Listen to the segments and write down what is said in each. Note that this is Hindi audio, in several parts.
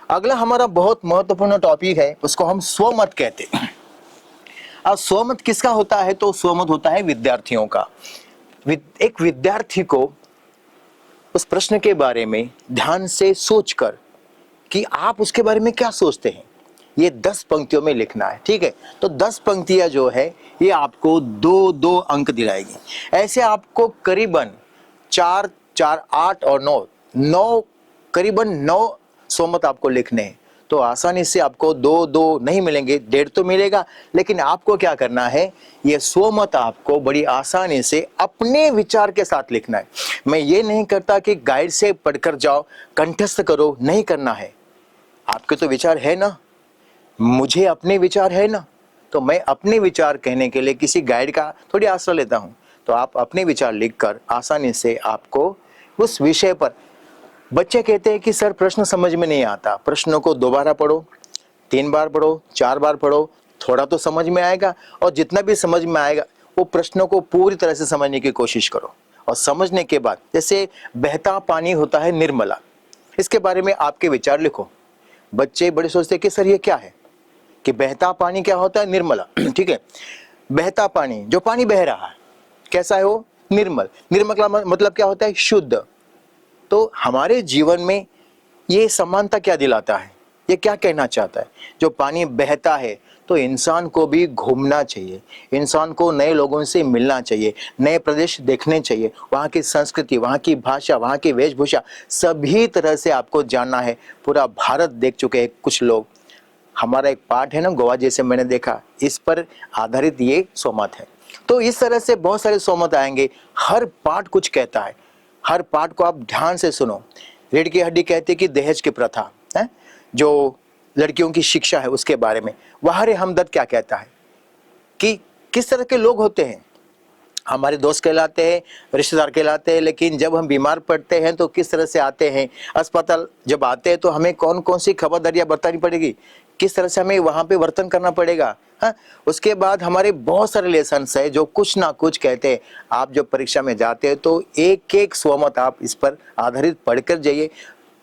अगला हमारा बहुत महत्वपूर्ण टॉपिक है, उसको हम स्वमत कहते हैं। अब स्वमत किसका होता है? तो स्वमत होता है विद्यार्थियों का। एक विद्यार्थी को उस प्रश्न के बारे में ध्यान से सोचकर कि आप उसके बारे में क्या सोचते हैं, ये 10 पंक्तियों में लिखना है। ठीक है, तो 10 पंक्तियां जो है ये आपको 2-2 अंक दिलाएगी। ऐसे आपको करीबन 4, 4, 8 और 9 करीबन 9 स्वमत आपको लिखने हैं। तो आसानी से आपको 2-2 नहीं मिलेंगे, 1.5 तो मिलेगा, लेकिन आपको क्या करना है, ये स्वमत आपको बड़ी आसानी से अपने विचार के साथ लिखना है। मैं ये नहीं करता कि गाइड से पढ़कर जाओ, कंठस्थ करो, नहीं करना है। आपके तो विचार है ना, मुझे अपने विचार है ना, तो मैं अपने विचार कहने के लिए किसी गाइड का थोड़ी आसरा लेता हूं। तो आप अपने विचार लिखकर आसानी से आपको उस विषय पर, बच्चे कहते हैं कि सर प्रश्न समझ में नहीं आता, प्रश्नों को 2 बार पढ़ो, 3 बार पढ़ो, 4 बार पढ़ो, थोड़ा तो समझ में आएगा। और जितना भी समझ में आएगा वो प्रश्नों को पूरी तरह से समझने की कोशिश करो। और समझने के बाद, जैसे बहता पानी होता है निर्मला, इसके बारे में आपके विचार लिखो। बच्चे बड़े सोचते हैं कि सर ये क्या है, कि बहता पानी क्या होता है? निर्मला। ठीक है, बहता पानी, जो पानी बह रहा है कैसा है? वो निर्मल। निर्मल का मतलब क्या होता है? शुद्ध। तो हमारे जीवन में ये समानता क्या दिलाता है, ये क्या कहना चाहता है? जो पानी बहता है तो इंसान को भी घूमना चाहिए, इंसान को नए लोगों से मिलना चाहिए, नए प्रदेश देखने चाहिए, वहाँ की संस्कृति, वहाँ की भाषा, वहाँ की वेशभूषा, सभी तरह से आपको जानना है। पूरा भारत देख चुके हैं कुछ लोग। हमारा एक पाठ है ना गोवा जैसे, मैंने देखा, इस पर आधारित ये स्वमत है। तो इस तरह से बहुत सारे स्वमत आएंगे, हर पाठ कुछ कहता है। हर पाठ को आप ध्यान से सुनो। रीढ़ की हड्डी कहती है कि दहेज की प्रथा है, जो लड़कियों की शिक्षा है उसके बारे में। वहारे हमदर्द क्या कहता है कि किस तरह के लोग होते हैं, हमारे दोस्त कहलाते हैं, रिश्तेदार कहलाते हैं, लेकिन जब हम बीमार पड़ते हैं तो किस तरह से आते हैं, अस्पताल जब आते हैं तो हमें कौन कौन सी खबरदारियां बरतनी पड़ेगी, किस तरह से हमें वहां पे वर्तन करना पड़ेगा। हाँ, उसके बाद हमारे बहुत सारे लेसन्स है जो कुछ ना कुछ कहते हैं। आप जब परीक्षा में जाते हैं तो एक एक स्वमत आप इस पर आधारित पढ़कर जाइए।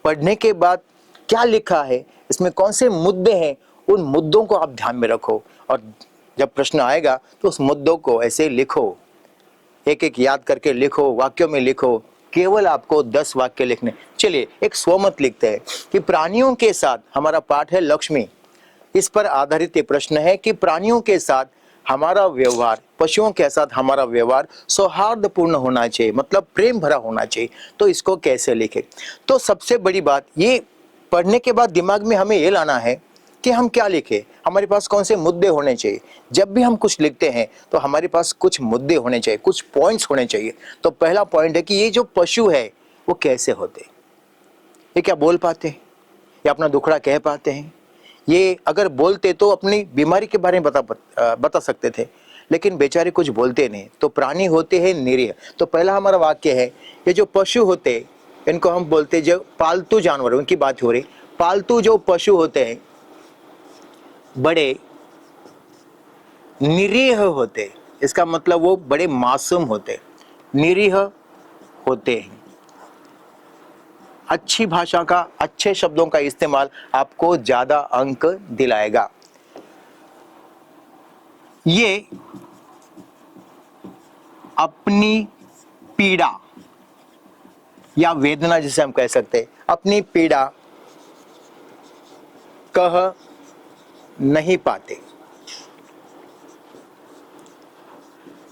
पढ़ने के बाद क्या लिखा है, इसमें कौन से मुद्दे हैं, उन मुद्दों को आप ध्यान में रखो। और जब प्रश्न आएगा तो उस मुद्दों को ऐसे लिखो, एक एक याद करके लिखो, वाक्यों में लिखो। केवल आपको 10 वाक्य लिखने। चलिए एक स्वमत लिखते हैं कि प्राणियों के साथ, हमारा पाठ है लक्ष्मी, इस पर आधारित ये प्रश्न है कि प्राणियों के साथ हमारा व्यवहार, पशुओं के साथ हमारा व्यवहार सौहार्दपूर्ण होना चाहिए, मतलब प्रेम भरा होना चाहिए। तो इसको कैसे लिखे? तो सबसे बड़ी बात ये, पढ़ने के बाद दिमाग में हमें ये लाना है कि हम क्या लिखें, हमारे पास कौन से मुद्दे होने चाहिए। जब भी हम कुछ लिखते हैं तो हमारे पास कुछ मुद्दे होने चाहिए, कुछ पॉइंट्स होने चाहिए। तो पहला पॉइंट है कि ये जो पशु है वो कैसे होते, ये क्या बोल पाते हैं, ये अपना दुखड़ा कह पाते हैं, ये अगर बोलते तो अपनी बीमारी के बारे में बता सकते थे, लेकिन बेचारे कुछ बोलते नहीं। तो प्राणी होते हैं निरीह। तो पहला हमारा वाक्य है, ये जो पशु होते इनको हम बोलते, जो पालतू जानवर, उनकी बात हो रही, पालतू जो पशु होते हैं बड़े निरीह होते। इसका मतलब वो बड़े मासूम होते, निरीह होते हैं। अच्छी भाषा का, अच्छे शब्दों का इस्तेमाल आपको ज्यादा अंक दिलाएगा। ये अपनी पीड़ा या वेदना, जिसे हम कह सकते हैं, अपनी पीड़ा कह नहीं पाते।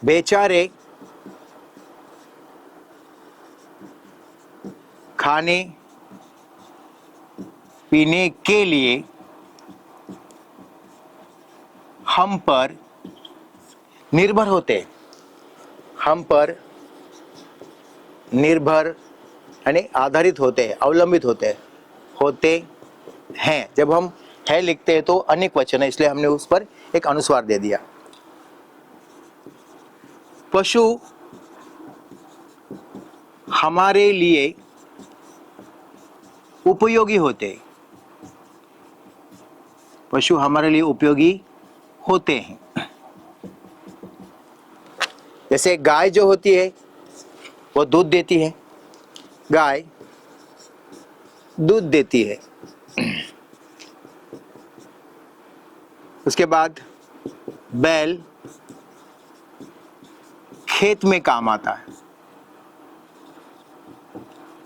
बेचारे खाने पीने के लिए हम पर निर्भर होते, हम पर निर्भर यानी आधारित होते हैं, अवलंबित होते हैं। जब हम है लिखते हैं तो अनेक वचन है, इसलिए हमने उस पर एक अनुस्वार दे दिया। पशु हमारे लिए उपयोगी होते, पशु हमारे लिए उपयोगी होते हैं। जैसे गाय जो होती है वो दूध देती है, गाय दूध देती है। उसके बाद बैल खेत में काम आता है,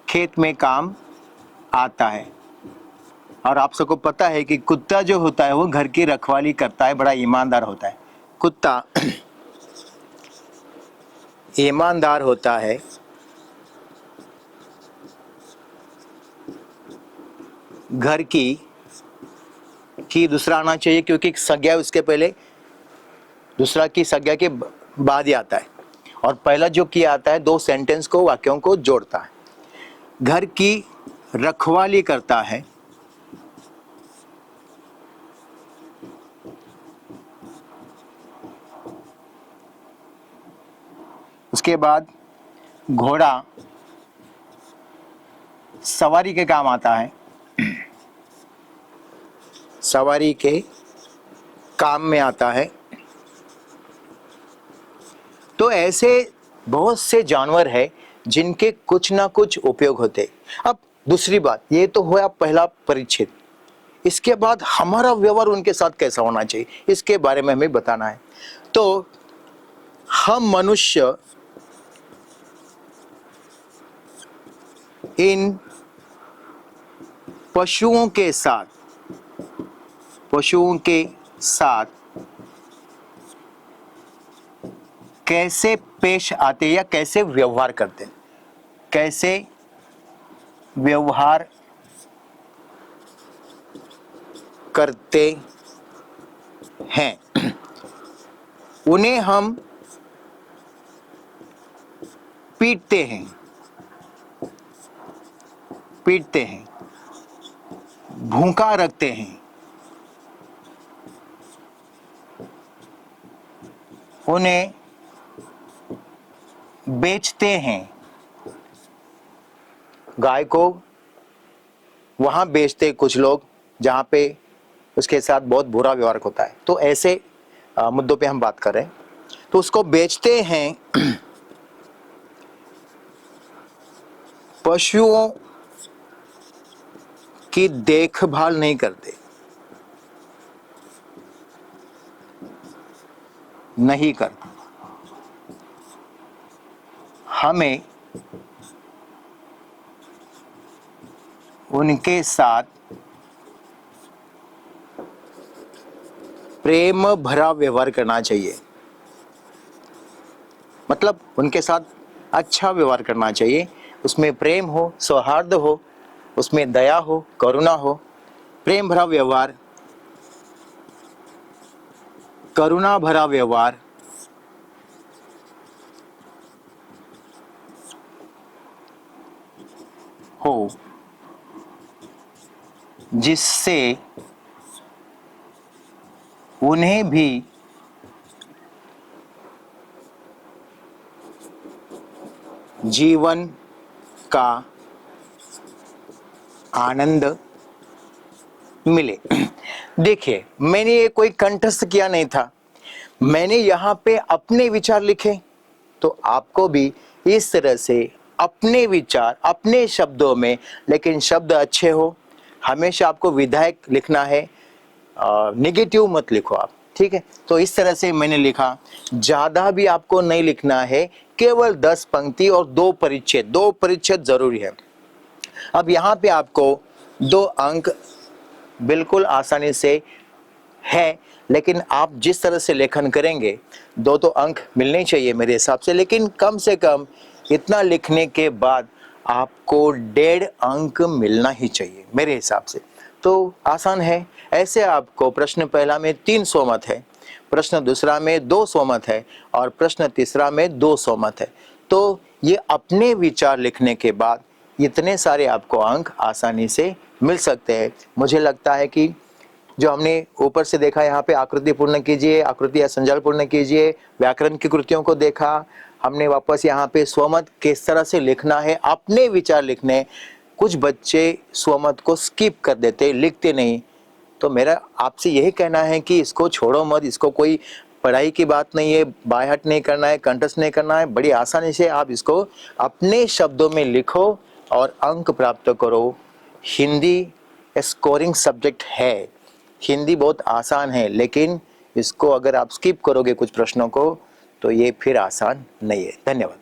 खेत में काम आता है। और आप सबको पता है कि कुत्ता जो होता है वो घर की रखवाली करता है, बड़ा ईमानदार होता है। कुत्ता ईमानदार होता है, घर की दूसरा आना चाहिए क्योंकि संज्ञा उसके पहले, दूसरा की संज्ञा के बाद ही आता है, और पहला जो किया आता है दो सेंटेंस को, वाक्यों को जोड़ता है। घर की रखवाली करता है, उसके बाद घोड़ा सवारी के काम आता है, सवारी के काम में आता है। तो ऐसे बहुत से जानवर हैं जिनके कुछ ना कुछ उपयोग होते। अब दूसरी बात, ये तो हुआ पहला परिच्छेद। इसके बाद हमारा व्यवहार उनके साथ कैसा होना चाहिए, इसके बारे में हमें बताना है। तो हम मनुष्य इन पशुओं के साथ कैसे पेश आते या कैसे व्यवहार करते, कैसे व्यवहार करते हैं। उन्हें हम पीटते हैं, भूखा रखते हैं, उन्हें बेचते हैं। गाय को वहां बेचते कुछ लोग जहां पे उसके साथ बहुत बुरा व्यवहार होता है। तो ऐसे मुद्दों पे हम बात कर रहे हैं। तो उसको बेचते हैं, पशुओं की देखभाल नहीं करते, हमें उनके साथ प्रेम भरा व्यवहार करना चाहिए। मतलब उनके साथ अच्छा व्यवहार करना चाहिए, उसमें प्रेम हो, सौहार्द हो, उसमें दया हो, करुणा हो। प्रेम भरा व्यवहार, करुणा भरा व्यवहार हो, जिससे उन्हें भी जीवन का आनंद मिले। देखिए, मैंने ये कोई कंठस्थ किया नहीं था, मैंने यहाँ पे अपने विचार लिखे। तो आपको भी इस तरह से अपने विचार अपने शब्दों में, लेकिन शब्द अच्छे हो। हमेशा आपको विधायक लिखना है, नेगेटिव मत लिखो आप, ठीक है। तो इस तरह से मैंने लिखा। ज्यादा भी आपको नहीं लिखना है, केवल 10 पंक्ति और 2 परिच्छेद, 2 परिच्छेद जरूरी है। अब यहाँ पे आपको 2 अंक बिल्कुल आसानी से है, लेकिन आप जिस तरह से लेखन करेंगे 2 तो अंक मिलने चाहिए मेरे हिसाब से, लेकिन कम से कम इतना लिखने के बाद आपको 1.5 अंक मिलना ही चाहिए मेरे हिसाब से। तो आसान है। ऐसे आपको प्रश्न पहला में 3 स्वमत है, प्रश्न दूसरा में 2 स्वमत है, और प्रश्न तीसरा में 2 स्वमत है। तो ये अपने विचार लिखने के बाद इतने सारे आपको अंक आसानी से मिल सकते हैं। मुझे लगता है कि जो हमने ऊपर से देखा, यहाँ पे आकृति पूर्ण कीजिए, आकृति या संजाल पूर्ण कीजिए, व्याकरण की कृतियों को देखा हमने, वापस यहाँ पे स्वमत किस तरह से लिखना है, अपने विचार लिखने। कुछ बच्चे स्वमत को स्किप कर देते, लिखते नहीं। तो मेरा आपसे यही कहना है कि इसको छोड़ो मत, इसको कोई पढ़ाई की बात नहीं है, बायहट नहीं करना है, कंठस्थ नहीं करना है। बड़ी आसानी से आप इसको अपने शब्दों में लिखो और अंक प्राप्त करो। हिंदी स्कोरिंग सब्जेक्ट है, हिंदी बहुत आसान है, लेकिन इसको अगर आप स्किप करोगे कुछ प्रश्नों को तो ये फिर आसान नहीं है। धन्यवाद।